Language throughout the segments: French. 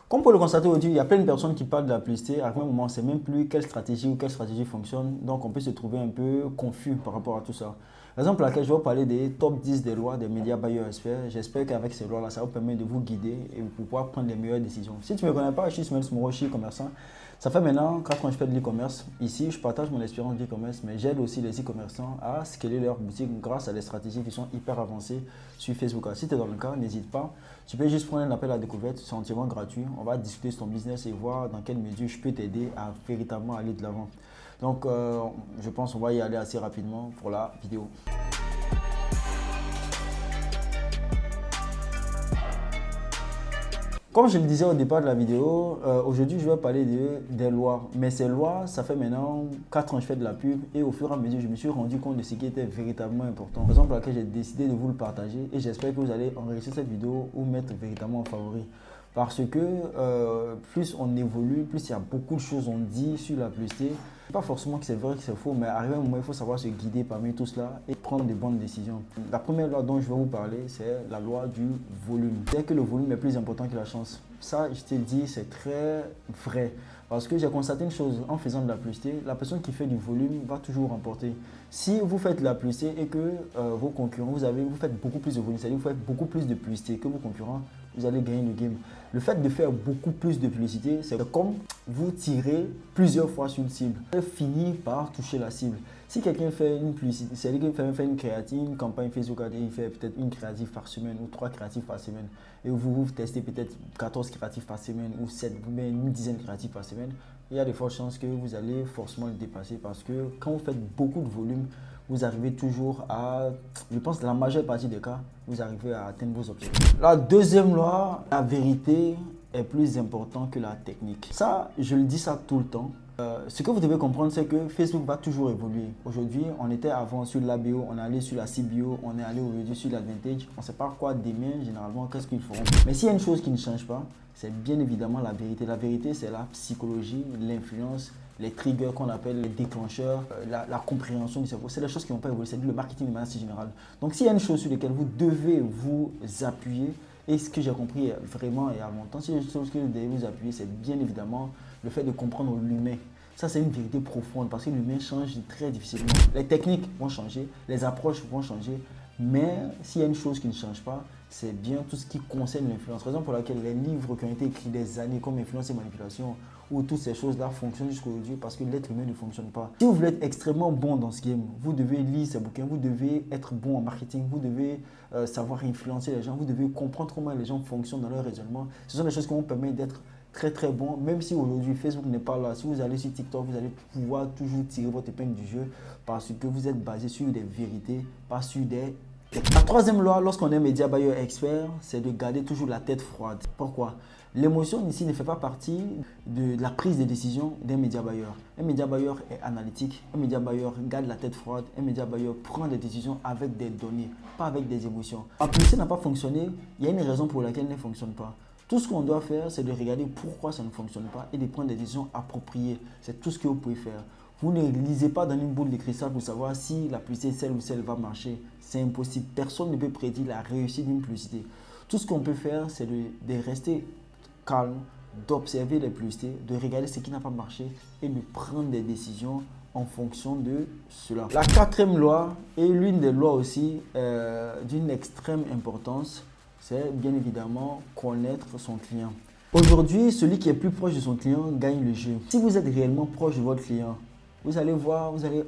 Comme vous pouvez le constater aujourd'hui, il y a plein de personnes qui parlent de la publicité. À un moment, on ne sait même plus quelle stratégie ou quelle stratégie fonctionne. Donc, on peut se trouver un peu confus par rapport à tout ça. Raison pour laquelle je vais vous parler des top 10 des lois des médias buyers experts. J'espère qu'avec ces lois-là, ça vous permet de vous guider et de pouvoir prendre les meilleures décisions. Si tu ne me connais pas, je suis Ismaël Smoro, je suis commerçant. Ça fait maintenant 4 ans que je fais de l'e-commerce. Ici, je partage mon expérience d'e-commerce, mais j'aide aussi les e-commerçants à scaler leur boutique grâce à des stratégies qui sont hyper avancées sur Facebook. Alors, si tu es dans le cas, n'hésite pas. Tu peux juste prendre un appel à découverte, c'est entièrement gratuit. On va discuter sur ton business et voir dans quelle mesure je peux t'aider à véritablement aller de l'avant. Donc, je pense qu'on va y aller assez rapidement pour la vidéo. Comme je le disais au départ de la vidéo, aujourd'hui je vais parler des lois. Mais ces lois, ça fait maintenant 4 ans que je fais de la pub et au fur et à mesure, je me suis rendu compte de ce qui était véritablement important. Raison pour laquelle j'ai décidé de vous le partager et j'espère que vous allez enregistrer cette vidéo ou mettre véritablement en favori. Parce que plus on évolue, plus il y a beaucoup de choses on dit sur la publicité. Pas forcément que c'est vrai que c'est faux, mais arrivé à un moment, il faut savoir se guider parmi tout cela et prendre des bonnes décisions. La première loi dont je vais vous parler, c'est la loi du volume. C'est que le volume est plus important que la chance. Ça, je te dis, c'est très vrai. Parce que j'ai constaté une chose, en faisant de la publicité, la personne qui fait du volume va toujours remporter. Si vous faites de la publicité et que vos concurrents, vous faites beaucoup plus de volume, c'est-à-dire que vous faites beaucoup plus de publicité que vos concurrents, vous allez gagner le game. Le fait de faire beaucoup plus de publicité, c'est comme vous tirez plusieurs fois sur une cible. Vous finissez par toucher la cible. Si quelqu'un fait une publicité, c'est-à-dire qu'il fait une créative, une campagne Facebook, il fait peut-être une créative par semaine ou 3 créatives par semaine, et vous testez peut-être 14 créatifs par semaine ou 7, une dizaine de créatifs par semaine, il y a de fortes chances que vous allez forcément le dépasser parce que quand vous faites beaucoup de volume, vous arrivez toujours à, je pense la majeure partie des cas, vous arrivez à atteindre vos objectifs. La deuxième loi, la vérité est plus importante que la technique. Ça, je le dis ça tout le temps. Ce que vous devez comprendre, c'est que Facebook va toujours évoluer. Aujourd'hui, on était avant sur l'ABO, on est allé sur la CBO, on est allé aujourd'hui sur l'Advantage. On ne sait pas quoi demain, généralement, qu'est-ce qu'ils feront. Mais s'il y a une chose qui ne change pas, c'est bien évidemment la vérité. La vérité, c'est la psychologie, l'influence, les triggers qu'on appelle les déclencheurs, la compréhension du cerveau. C'est les choses qui n'ont pas évolué, c'est le marketing de manière générale. Donc, s'il y a une chose sur laquelle vous devez vous appuyer, et ce que j'ai compris vraiment et à mon temps, si une chose que vous devez vous appuyer, c'est bien évidemment le fait de comprendre l'humain. Ça, c'est une vérité profonde parce que l'humain change très difficilement. Les techniques vont changer, les approches vont changer, mais s'il y a une chose qui ne change pas, c'est bien tout ce qui concerne l'influence. Raison pour laquelle les livres qui ont été écrits des années comme Influence et Manipulation ou toutes ces choses-là fonctionnent jusqu'à aujourd'hui parce que l'être humain ne fonctionne pas. Si vous voulez être extrêmement bon dans ce game, vous devez lire ces bouquins, vous devez être bon en marketing, vous devez savoir influencer les gens, vous devez comprendre comment les gens fonctionnent dans leur raisonnement. Ce sont des choses qui vont permettre d'être très bon, même si aujourd'hui Facebook n'est pas là. Si vous allez sur TikTok, vous allez pouvoir toujours tirer votre épingle du jeu parce que vous êtes basé sur des vérités, pas sur des... La troisième loi, lorsqu'on est média buyer expert, c'est de garder toujours la tête froide. Pourquoi? L'émotion ici ne fait pas partie de la prise de décision d'un média buyer. Un média buyer est analytique, un média buyer garde la tête froide, un média buyer prend des décisions avec des données, pas avec des émotions. La publicité n'a pas fonctionné, il y a une raison pour laquelle elle ne fonctionne pas. Tout ce qu'on doit faire, c'est de regarder pourquoi ça ne fonctionne pas et de prendre des décisions appropriées. C'est tout ce que vous pouvez faire. Vous ne lisez pas dans une boule de cristal pour savoir si la publicité, celle ou celle, va marcher. C'est impossible. Personne ne peut prédire la réussite d'une publicité. Tout ce qu'on peut faire, c'est de rester calme, d'observer les publicités, de regarder ce qui n'a pas marché et de prendre des décisions en fonction de cela. La quatrième loi est l'une des lois aussi d'une extrême importance. C'est bien évidemment connaître son client. Aujourd'hui, celui qui est plus proche de son client gagne le jeu. Si vous êtes réellement proche de votre client, vous allez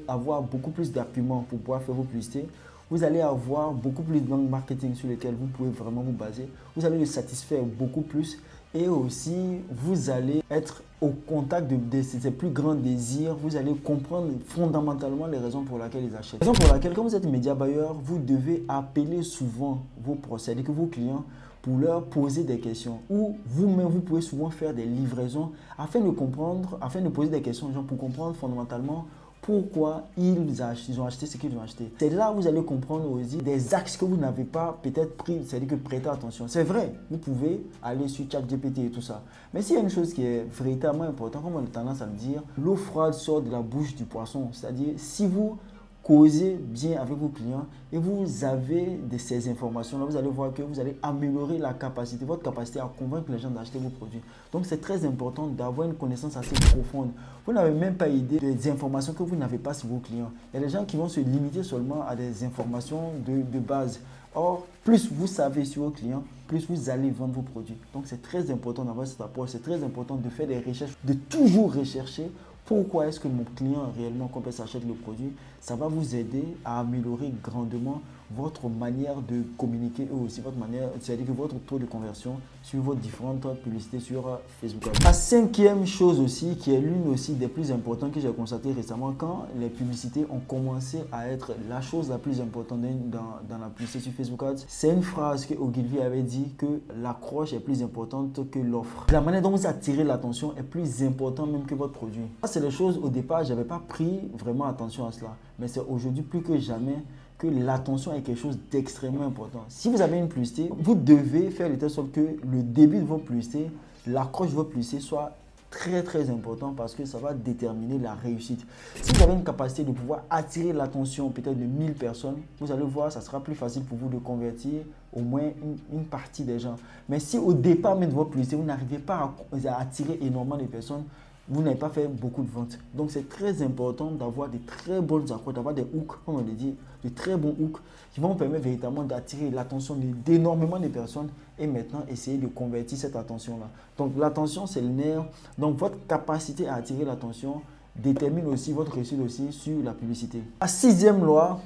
avoir beaucoup plus d'arguments pour pouvoir faire vos publicités. Vous allez avoir beaucoup plus d'angles marketing sur lesquels vous pouvez vraiment vous baser. Vous allez le satisfaire beaucoup plus et aussi vous allez être au contact de ses plus grands désirs. Vous allez comprendre fondamentalement les raisons pour lesquelles ils achètent. La raison pour laquelle, quand vous êtes média buyer, vous devez appeler souvent vos prospects, que vos clients, pour leur poser des questions. Ou vous-même, vous pouvez souvent faire des livraisons afin de comprendre, afin de poser des questions aux gens pour comprendre fondamentalement pourquoi ils ont acheté ce qu'ils ont acheté. C'est là où vous allez comprendre aussi des axes que vous n'avez pas peut-être pris, c'est-à-dire que prêtez attention. C'est vrai, vous pouvez aller sur ChatGPT et tout ça. Mais s'il y a une chose qui est véritablement importante, comme on a tendance à le dire, l'eau froide sort de la bouche du poisson. C'est-à-dire, si vous causez bien avec vos clients et vous avez de ces informations-là, vous allez voir que vous allez améliorer votre capacité à convaincre les gens d'acheter vos produits. Donc, c'est très important d'avoir une connaissance assez profonde. Vous n'avez même pas idée des informations que vous n'avez pas sur vos clients. Il y a des gens qui vont se limiter seulement à des informations de base. Or, plus vous savez sur vos clients, plus vous allez vendre vos produits. Donc, c'est très important d'avoir cette approche. C'est très important de faire des recherches, de toujours rechercher pourquoi est-ce que mon client réellement, quand il s'achète le produit. Ça va vous aider à améliorer grandement votre manière de communiquer et aussi votre manière, c'est-à-dire que votre taux de conversion sur vos différentes publicités sur Facebook. La cinquième chose aussi, qui est l'une aussi des plus importantes que j'ai constaté récemment, quand les publicités ont commencé à être la chose la plus importante dans la publicité sur Facebook Ads, c'est une phrase que Ogilvy avait dit que l'accroche est plus importante que l'offre. La manière dont vous attirez l'attention est plus importante même que votre produit. Ça, c'est des choses au départ, je n'avais pas pris vraiment attention à cela, mais c'est aujourd'hui plus que jamais que l'attention est quelque chose d'extrêmement important. Si vous avez une publicité, vous devez faire de telle sorte que le début de votre publicité, l'accroche de votre publicité soit très important parce que ça va déterminer la réussite. Si vous avez une capacité de pouvoir attirer l'attention peut-être de 1000 personnes, vous allez voir, ça sera plus facile pour vous de convertir au moins une partie des gens. Mais si au départ même de votre publicité, vous n'arrivez pas à attirer énormément de personnes, vous n'avez pas fait beaucoup de ventes. Donc, c'est très important d'avoir des très bonnes accroches, d'avoir des hooks, comme on le dit, de très bons hooks qui vont vous permettre véritablement d'attirer l'attention d'énormément de personnes et maintenant essayer de convertir cette attention-là. Donc, l'attention, c'est le nerf. Donc, votre capacité à attirer l'attention détermine aussi votre réussite aussi sur la publicité. La sixième loi,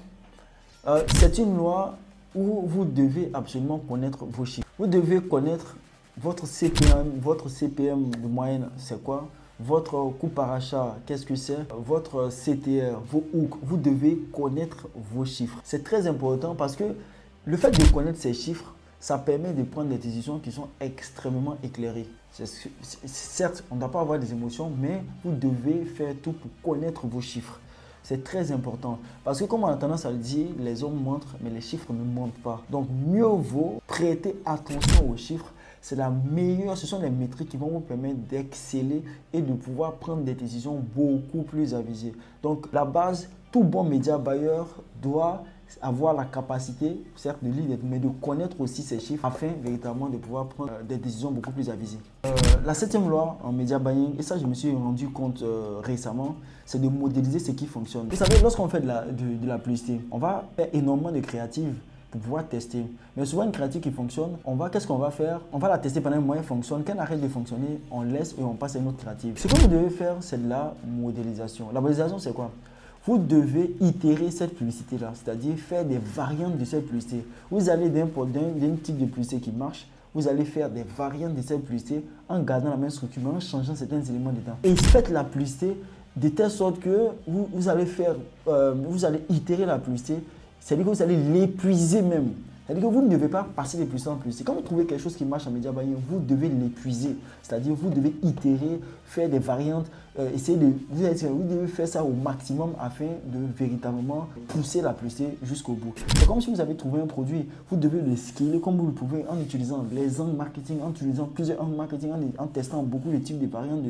c'est une loi où vous devez absolument connaître vos chiffres. Vous devez connaître votre CPM. Votre CPM de moyenne, c'est quoi? Votre coût par achat, qu'est-ce que c'est? Votre CTR, vos hooks, vous devez connaître vos chiffres. C'est très important parce que le fait de connaître ces chiffres, ça permet de prendre des décisions qui sont extrêmement éclairées. Certes, on ne doit pas avoir des émotions, mais vous devez faire tout pour connaître vos chiffres. C'est très important parce que comme on a tendance à le dire, les hommes montrent, mais les chiffres ne montrent pas. Donc, mieux vaut prêter attention aux chiffres. C'est la meilleure, ce sont les métriques qui vont vous permettre d'exceller et de pouvoir prendre des décisions beaucoup plus avisées. Donc, la base, tout bon média buyer doit avoir la capacité, certes de lire, mais de connaître aussi ces chiffres afin véritablement de pouvoir prendre des décisions beaucoup plus avisées. La septième loi en média buying, et ça je me suis rendu compte récemment, c'est de modéliser ce qui fonctionne. Vous savez, lorsqu'on fait de la publicité, on va faire énormément de créatives pour pouvoir tester. Mais souvent, une créative qui fonctionne, qu'est-ce qu'on va faire? On va la tester pendant un mois, elle fonctionne. Quand elle arrête de fonctionner, on laisse et on passe à une autre créative. Ce que vous devez faire, c'est de la modélisation. La modélisation, c'est quoi? Vous devez itérer cette publicité-là, c'est-à-dire faire des variantes de cette publicité. Vous allez d'un type de publicité qui marche, vous allez faire des variantes de cette publicité en gardant la même structure, mais en changeant certains éléments dedans. Et faites la publicité de telle sorte que vous allez itérer la publicité. C'est-à-dire que vous allez l'épuiser même. C'est-à-dire que vous ne devez pas passer de plus en plus. Quand vous trouvez quelque chose qui marche en média buying, vous devez l'épuiser. C'est-à-dire que vous devez itérer, faire des variantes, vous devez faire ça au maximum afin de véritablement pousser la publicité jusqu'au bout. C'est comme si vous avez trouvé un produit, vous devez le scaler comme vous le pouvez en utilisant les angles marketing, en utilisant plusieurs angles marketing, en testant beaucoup de types de variantes,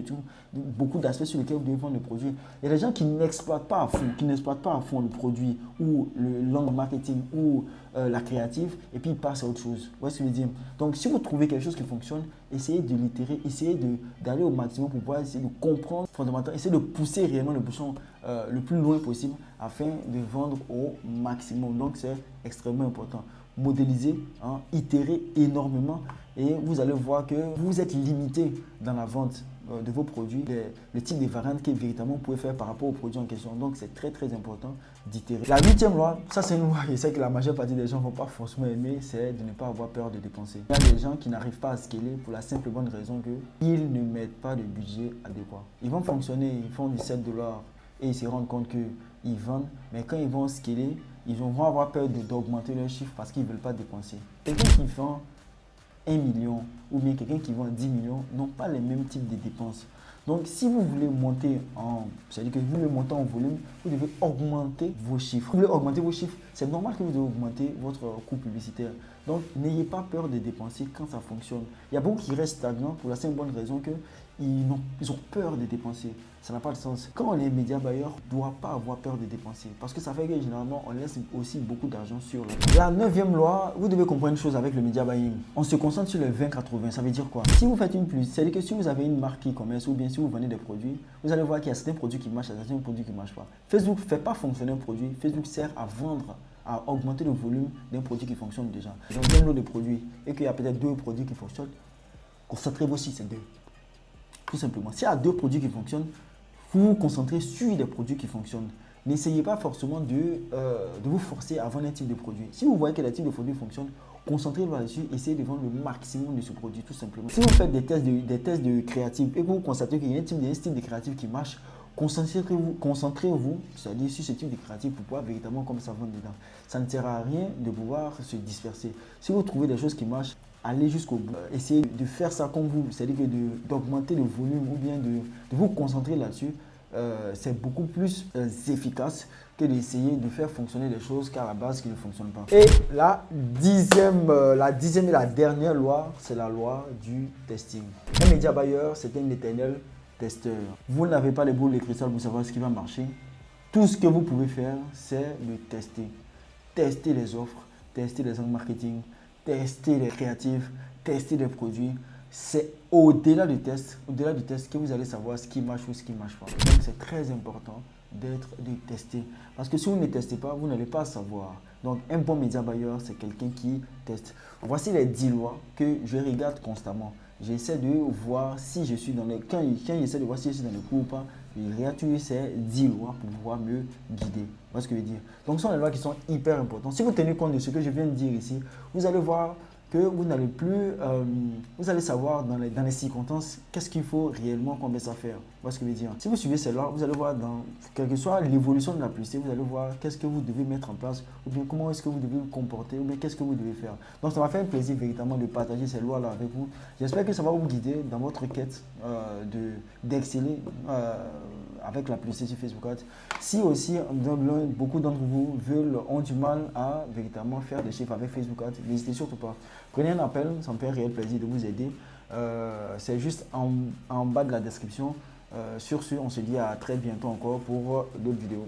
beaucoup d'aspects sur lesquels vous devez vendre le produit. Il y a des gens qui n'exploitent pas à fond, le produit ou l'angle marketing ou la créative et puis ils passent à autre chose. Vous voyez ce que je veux dire? Donc, si vous trouvez quelque chose qui fonctionne, essayez de l'itérer, essayez d'aller au maximum pour pouvoir essayer de comprendre fondamentalement, essayez de pousser réellement le bouchon le plus loin possible afin de vendre au maximum. Donc, c'est extrêmement important. Modéliser, itérer énormément et vous allez voir que vous êtes limité dans la vente de vos produits, le type de variantes que véritablement vous pouvez faire par rapport aux produits en question. Donc, c'est très important d'itérer. La huitième loi, ça c'est une loi, je sais que la majeure partie des gens ne vont pas forcément aimer, c'est de ne pas avoir peur de dépenser. Il y a des gens qui n'arrivent pas à scaler pour la simple bonne raison qu'ils ne mettent pas de budget adéquat. Ils vont fonctionner, ils font du 7$ et ils se rendent compte qu'ils vendent, mais quand ils vont scaler, ils vont avoir peur d'augmenter leur chiffre parce qu'ils ne veulent pas dépenser. Quelqu'un qui vend 1 million ou bien quelqu'un qui vend 10 millions n'ont pas les mêmes types de dépenses. Donc, si vous voulez monter c'est-à-dire que vous voulez monter en volume, vous devez augmenter vos chiffres. Vous voulez augmenter vos chiffres, c'est normal que vous devez augmenter votre coût publicitaire. Donc, n'ayez pas peur de dépenser quand ça fonctionne. Il y a beaucoup qui restent stagnants pour la simple bonne raison qu'ils ont peur de dépenser. Ça n'a pas de sens. Quand on est média buyer, on ne doit pas avoir peur de dépenser parce que ça fait que généralement, on laisse aussi beaucoup d'argent sur le. La 9e loi, vous devez comprendre une chose avec le média buying. On se concentre sur les 20-80. Ça veut dire quoi? Si vous faites une plus, c'est-à-dire que si vous avez une marque e-commerce ou bien si vous vendez des produits, vous allez voir qu'il y a certains produits qui marchent et certains produits qui ne marchent pas. Facebook ne fait pas fonctionner un produit. Facebook sert à vendre, à augmenter le volume d'un produit qui fonctionne déjà. Donc, un lot de produits et qu'il y a peut-être 2 produits qui fonctionnent, concentrez-vous aussi ces 2. Tout simplement. S'il y a 2 produits qui fonctionnent, vous vous concentrez sur les produits qui fonctionnent. N'essayez pas forcément de vous forcer à vendre un type de produit. Si vous voyez que le type de produit fonctionne, concentrez-vous là-dessus, essayez de vendre le maximum de ce produit, tout simplement. Si vous faites des tests de créatifs et que vous constatez qu'il y a un style de créatif qui marche, concentrez-vous, c'est-à-dire sur ce type de créatif pour pouvoir véritablement comme ça vendre dedans. Ça ne sert à rien de pouvoir se disperser. Si vous trouvez des choses qui marchent, allez jusqu'au bout. Essayez de faire ça comme vous, c'est-à-dire d'augmenter le volume ou bien de vous concentrer là-dessus. C'est beaucoup plus efficace que d'essayer de faire fonctionner des choses qu'à la base qui ne fonctionnent pas. Et la dixième et la dernière loi, c'est la loi du testing. Un média buyer, c'est un éternel testeur. Vous n'avez pas les boules de cristal pour savoir ce qui va marcher. Tout ce que vous pouvez faire, c'est de tester. Tester les offres, tester les angles marketing, tester les créatifs, tester les produits. C'est au-delà du test que vous allez savoir ce qui marche ou ce qui ne marche pas. Donc c'est très important de tester. Parce que si vous ne testez pas, vous n'allez pas savoir. Donc un bon média buyer, c'est quelqu'un qui teste. Voici les 10 lois que je regarde constamment. J'essaie de voir si je suis dans les... Quand j'essaie de voir si je suis dans le coup ou pas, je réactive ces 10 lois pour pouvoir me guider. Vous voyez ce que je veux dire? Donc ce sont les lois qui sont hyper importantes. Si vous tenez compte de ce que je viens de dire ici, vous allez voir que vous n'allez plus, vous allez savoir dans les circonstances qu'est-ce qu'il faut réellement combien ça faire. Vous voyez ce que je veux dire? Si vous suivez celle-là, vous allez voir dans quelle que soit l'évolution de la publicité, vous allez voir qu'est-ce que vous devez mettre en place ou bien comment est-ce que vous devez vous comporter ou bien qu'est-ce que vous devez faire. Donc ça m'a fait un plaisir véritablement de partager ces lois-là avec vous. J'espère que ça va vous guider dans votre quête d'exceller avec la publicité sur Facebook Ads. Si aussi beaucoup d'entre vous ont du mal à véritablement faire des chiffres avec Facebook Ads, n'hésitez surtout pas. Prenez un appel, ça me fait un réel plaisir de vous aider. C'est juste en bas de la description. Sur ce, on se dit à très bientôt encore pour d'autres vidéos.